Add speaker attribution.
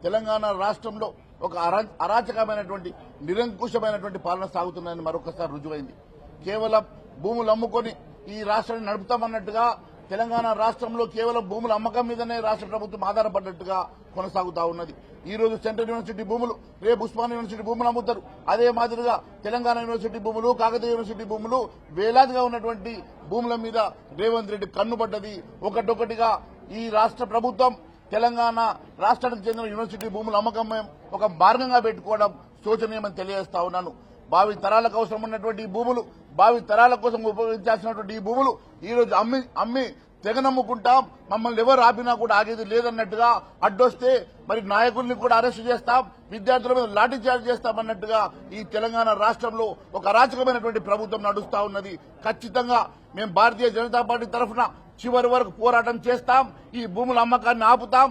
Speaker 1: తెలంగాణ రాష్ట్రంలో ఒక అరాచకమైనటువంటి నిరంకుశమైనటువంటి పాలన సాగుతుందని మరొకసారి రుజువైంది. కేవలం భూములు అమ్ముకొని ఈ రాష్ట్రాన్ని నడుపుతామన్నట్టుగా తెలంగాణ రాష్ట్రంలో కేవలం భూముల అమ్మకం మీదనే రాష్ట్ర ప్రభుత్వం ఆధారపడ్డట్టుగా కొనసాగుతా ఉన్నది. ఈ రోజు సెంట్రల్ యూనివర్సిటీ భూములు, రేపు ఉస్మానియా యూనివర్సిటీ భూములు అమ్ముతారు. అదే మాదిరిగా తెలంగాణ యూనివర్సిటీ భూములు, కాకతీయ యూనివర్సిటీ భూములు, వేలాదిగా ఉన్నటువంటి భూముల మీద రేవంత్ రెడ్డి కన్నుపడ్డది. ఒకటొకటిగా ఈ రాష్ట్ర ప్రభుత్వం తెలంగాణ రాష్ట్రానికి చెందిన యూనివర్సిటీ భూముల అమ్మకం ఒక మార్గంగా పెట్టుకోవడం శోచనీయమని తెలియజేస్తా ఉన్నాను. భావి తరాలకు అవసరం ఉన్నటువంటి ఈ భూములు, భావి తరాల కోసం ఉపయోగించాల్సినటువంటి ఈ భూములు ఈ రోజు అమ్మి తెగనమ్ముకుంటాం, మమ్మల్ని ఎవరు ఆపినా కూడా ఆగేది లేదన్నట్టుగా అడ్డొస్తే మరి నాయకుల్ని కూడా అరెస్టు చేస్తాం, విద్యార్థుల మీద లాఠీ చార్జ్ చేస్తామన్నట్టుగా ఈ తెలంగాణ రాష్ట్రంలో ఒక అరాచకమైనటువంటి ప్రభుత్వం నడుస్తా ఉన్నది. ఖచ్చితంగా మేము భారతీయ జనతా పార్టీ తరఫున చివరి వరకు పోరాటం చేస్తాం. ఈ భూముల అమ్మకాన్ని ఆపుతాం.